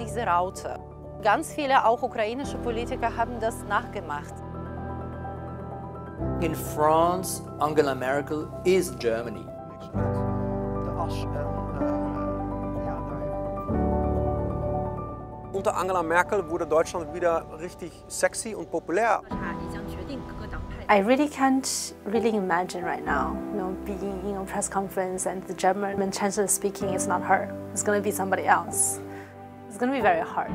diese Raute. Ganz viele, auch ukrainische Politiker, haben das nachgemacht. In France, Angela Merkel is Germany. Unter Angela Merkel wurde Deutschland wieder richtig sexy und populär. I really can't imagine right now, being in a press conference and the German chancellor speaking is not her. It's going to be somebody else. It's going to be very hard.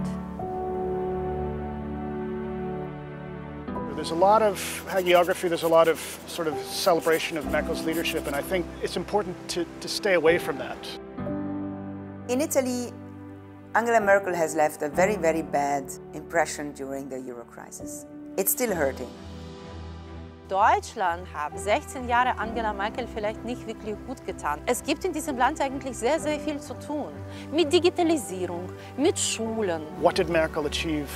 There's a lot of hagiography, there's a lot of sort of celebration of Merkel's leadership, and I think it's important to stay away from that. In Italy, Angela Merkel has left a very, very bad impression during the Euro crisis. It's still hurting. Deutschland hat 16 Jahre Angela Merkel vielleicht nicht wirklich gut getan. Es gibt in diesem Land eigentlich sehr, sehr viel zu tun. Mit Digitalisierung, mit Schulen. What did Merkel achieve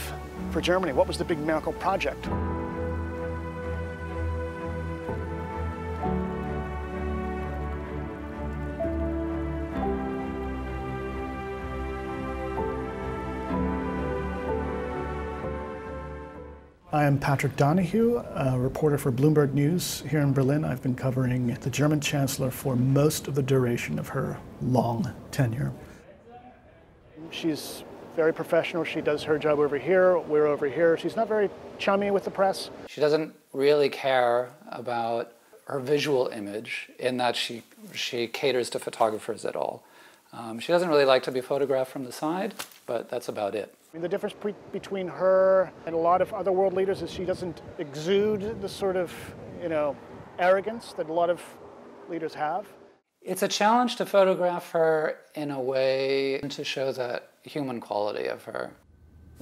for Germany? What was the big Merkel project? I am Patrick Donahue, a reporter for Bloomberg News here in Berlin. I've been covering the German Chancellor for most of the duration of her long tenure. She's very professional. She does her job over here, we're over here. She's not very chummy with the press. She doesn't really care about her visual image in that she caters to photographers at all. She doesn't really like to be photographed from the side, but that's about it. I mean, the difference between her and a lot of other world leaders is she doesn't exude the sort of, arrogance that a lot of leaders have. It's a challenge to photograph her in a way to show that human quality of her.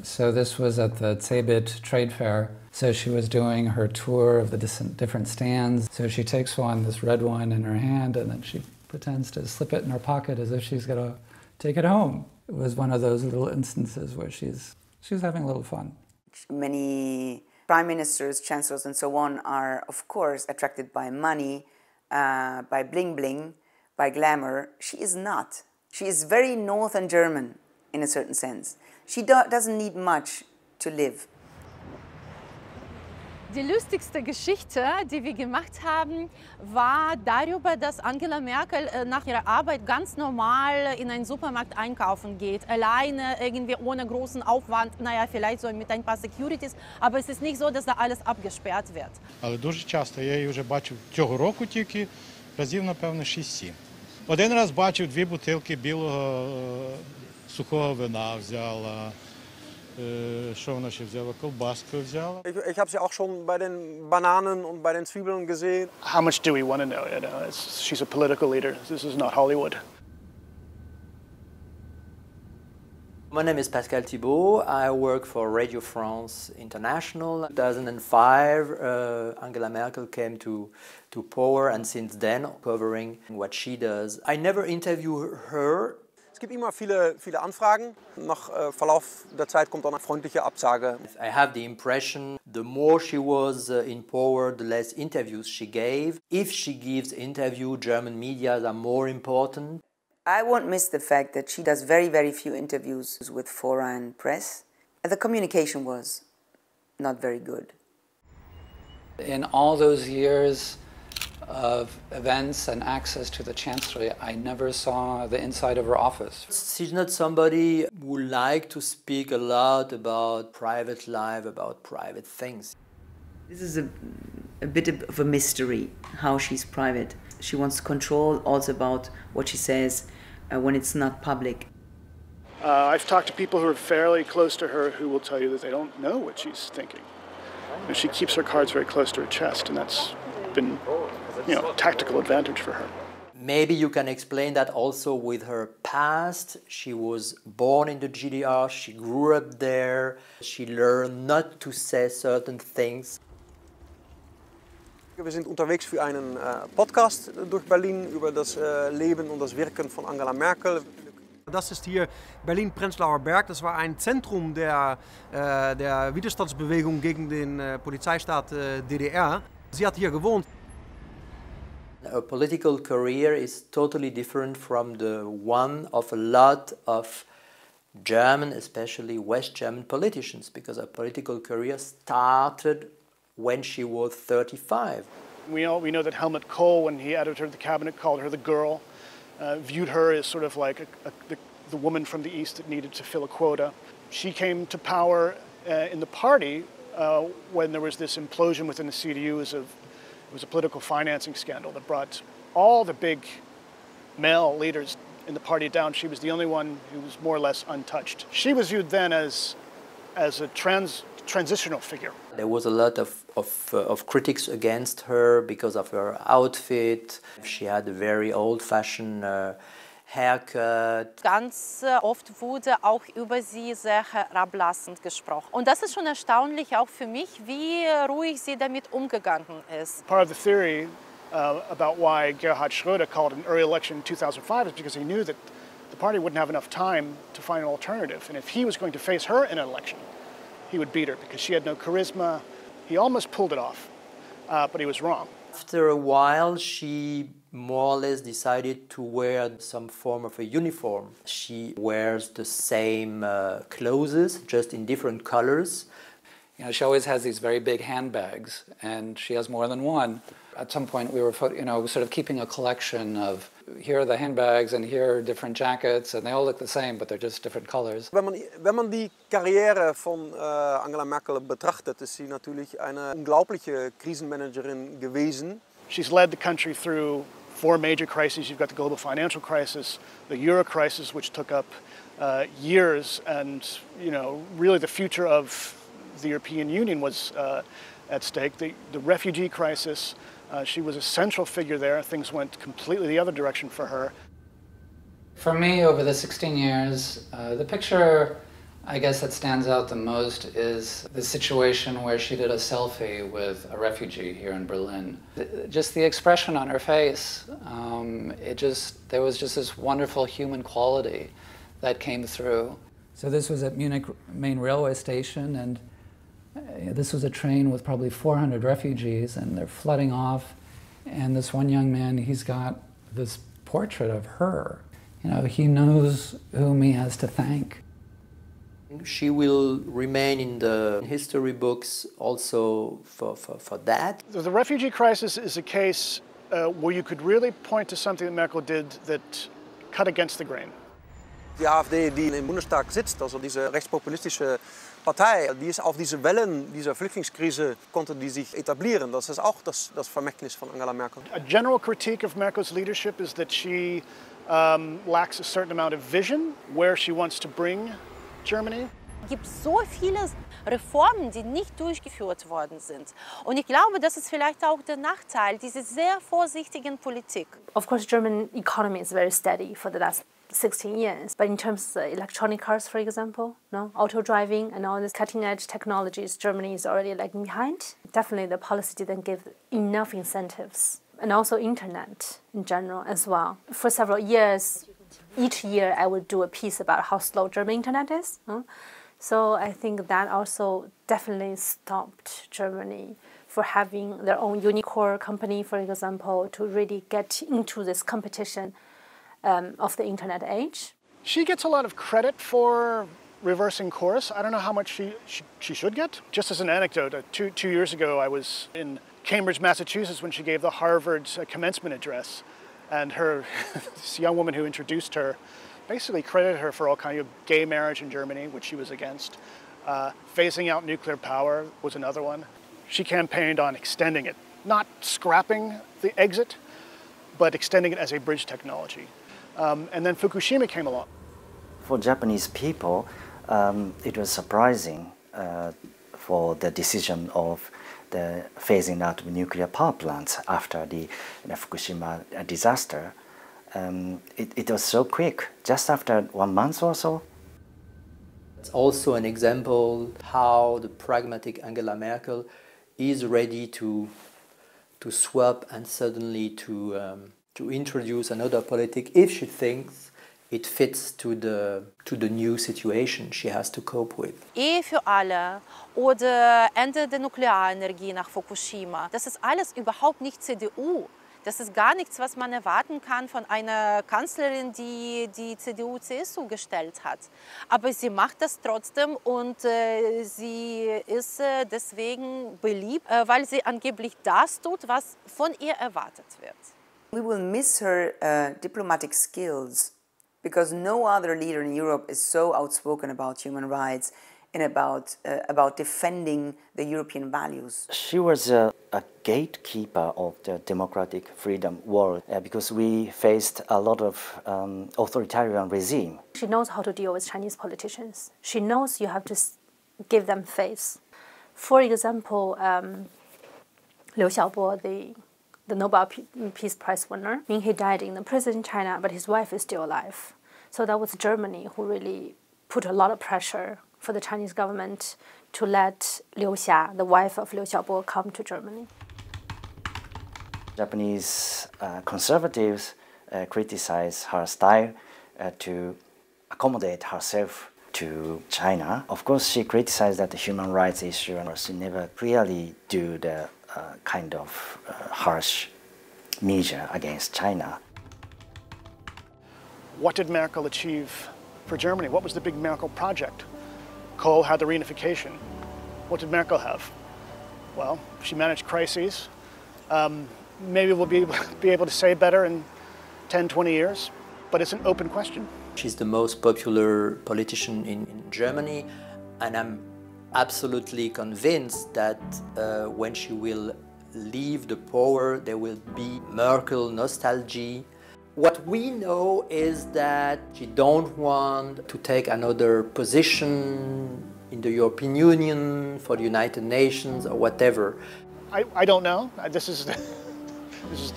So this was at the Cebit trade fair. So she was doing her tour of the different stands. So she takes this red one in her hand, and then she pretends to slip it in her pocket as if she's going to take it home. It was one of those little instances where she's having a little fun. Many prime ministers, chancellors, and so on are, of course, attracted by money, by bling-bling, by glamour. She is not. She is very Northern German, in a certain sense. She doesn't need much to live. Die lustigste Geschichte, die wir gemacht haben, war darüber, dass Angela Merkel nach ihrer Arbeit ganz normal in einen Supermarkt einkaufen geht. Alleine, irgendwie ohne großen Aufwand, vielleicht so mit ein paar Securities, aber es ist nicht so, dass da alles abgesperrt wird. Але дуже часто, я її вже бачив цього року тільки, разів, напевно, 6-7. Один раз бачив 2 бутилки білого сухого вина взяла. Що вона ще взяла? Колбаску взяла. Ich habe sie auch schon bei den Bananen und bei den Zwiebeln gesehen. How much do we want to know? She's a political leader. This is not Hollywood. My name is Pascal Thibault. I work for Radio France International. In 2005, Angela Merkel came to power, and since then, covering what she does. I never interview her. Es gibt immer viele Anfragen. Nach Verlauf der Zeit kommt dann eine freundliche Absage. I have the impression the more she was in power, the less interviews she gave. If she gives interview, German media are more important. I won't miss the fact that she does very, very few interviews with foreign press. The communication was not very good. In all those years of events and access to the Chancellery, I never saw the inside of her office. She's not somebody who likes to speak a lot about private life, about private things. This is a bit of a mystery, how she's private. She wants control also about what she says when it's not public. I've talked to people who are fairly close to her who will tell you that they don't know what she's thinking. And she keeps her cards very close to her chest, and that's been, a tactical advantage for her. Maybe you can explain that also with her past. She was born in the GDR, she grew up there, she learned not to say certain things. Wir sind unterwegs für einen Podcast durch Berlin über das Leben und das Wirken von Angela Merkel. Das ist hier Berlin-Prenzlauer Berg. Das war ein Zentrum der Widerstandsbewegung gegen den Polizeistaat DDR. Sie hat hier gewohnt. A political career is totally different from the one of a lot of German, especially West German politicians, because her political career started when she was 35. We know that Helmut Kohl, when he added her to the cabinet, called her the girl, viewed her as sort of like the woman from the East that needed to fill a quota. She came to power in the party when there was this implosion within the CDU. It was a political financing scandal that brought all the big male leaders in the party down. She was the only one who was more or less untouched. She was viewed then as a transitional figure. There was a lot of critics against her because of her outfit. She had a very old-fashioned haircut. Ganz oft wurde auch über sie sehr herablassend gesprochen. Und das ist schon erstaunlich, auch für mich, wie ruhig sie damit umgegangen ist. Part of the theory about why Gerhard Schröder called an early election in 2005 is because he knew that the party wouldn't have enough time to find an alternative. And if he was going to face her in an election, he would beat her because she had no charisma. He almost pulled it off, but he was wrong. After a while, she more or less decided to wear some form of a uniform. She wears the same clothes, just in different colors. You know, she always has these very big handbags, and she has more than one. At some point, we were, sort of keeping a collection of here are the handbags and here are different jackets, and they all look the same, but they're just different colors. Wenn man die Karriere von Angela Merkel betrachtet, ist sie natürlich eine unglaubliche Krisenmanagerin gewesen. She's led the country through 4 major crises. You've got the global financial crisis, the euro crisis, which took up years, and really the future of the European Union was at stake. The refugee crisis, she was a central figure there. Things went completely the other direction for her. For me, over the 16 years, the picture, I guess, that stands out the most is the situation where she did a selfie with a refugee here in Berlin. Just the expression on her face, there was just this wonderful human quality that came through. So this was at Munich main railway station, and this was a train with probably 400 refugees, and they're flooding off. And this one young man, he's got this portrait of her. He knows whom he has to thank. She will remain in the history books also for that. The refugee crisis is a case where you could really point to something that Merkel did that cut against the grain. Die AfD, die im Bundestag sitzt, also diese rechtspopulistische Partei, die ist auf diese Wellen dieser Flüchtlingskrise konnte die sich etablieren. Das ist auch das Vermächtnis von Angela Merkel. A general critique of Merkel's leadership is that she lacks a certain amount of vision where she wants to bring Germany. Es gibt so viele Reformen, die nicht durchgeführt worden sind. Und ich glaube, das ist vielleicht auch der Nachteil dieser sehr vorsichtigen Politik. Of course, German economy is very steady for the last 16 years. But in terms of electronic cars, for example, auto driving and all these cutting-edge technologies, Germany is already lagging behind. Definitely the policy didn't give enough incentives. And also internet in general as well. For several years, each year I would do a piece about how slow German internet is. So I think that also definitely stopped Germany for having their own unicorn company, for example, to really get into this competition of the internet age. She gets a lot of credit for reversing course. I don't know how much she should get. Just as an anecdote, 2 years ago I was in Cambridge, Massachusetts when she gave the Harvard commencement address, and this young woman who introduced her basically credited her for all kinds of gay marriage in Germany, which she was against. Phasing out nuclear power was another one. She campaigned on extending it, not scrapping the exit, but extending it as a bridge technology. And then Fukushima came along. For Japanese people, it was surprising for the decision of the phasing out of nuclear power plants after the Fukushima disaster. It was so quick, just after 1 month or so. It's also an example how the pragmatic Angela Merkel is ready to swap and suddenly to introduce another politic if she thinks it fits to the new situation she has to cope with. Ehe für alle oder Ende der Nuklearenergie nach Fukushima, das ist alles überhaupt nicht CDU. Das ist gar nichts, was man erwarten kann von einer Kanzlerin, die die CDU-CSU gestellt hat. Aber sie macht das trotzdem und sie ist deswegen beliebt, weil sie angeblich das tut, was von ihr erwartet wird. We will miss her diplomatic skills because no other leader in Europe is so outspoken about human rights and about defending the European values. She was a gatekeeper of the democratic freedom world because we faced a lot of authoritarian regime. She knows how to deal with Chinese politicians. She knows you have to give them face. For example, Liu Xiaobo, the Nobel Peace Prize winner, he died in the prison in China, but his wife is still alive. So that was Germany who really put a lot of pressure for the Chinese government to let Liu Xia, the wife of Liu Xiaobo, come to Germany. Japanese conservatives criticize her style to accommodate herself to China. Of course, she criticized that the human rights issue, and she never really do the kind of harsh measure against China. What did Merkel achieve for Germany? What was the big Merkel project? Kohl had the reunification. What did Merkel have? Well, she managed crises. Maybe we'll be able to say better in 10, 20 years, but it's an open question. She's the most popular politician in Germany, and I'm absolutely convinced that when she will leave the power, there will be Merkel nostalgia. What we know is that she don't want to take another position in the European Union, for the United Nations, or whatever. I don't know. This is the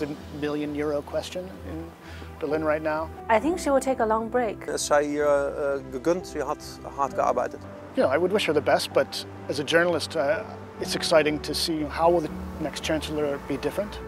€1 million question in Berlin right now. I think she will take a long break. Zij hier gegund, ze had hard gearbeitet. I would wish her the best, but as a journalist, it's exciting to see how will the next chancellor be different.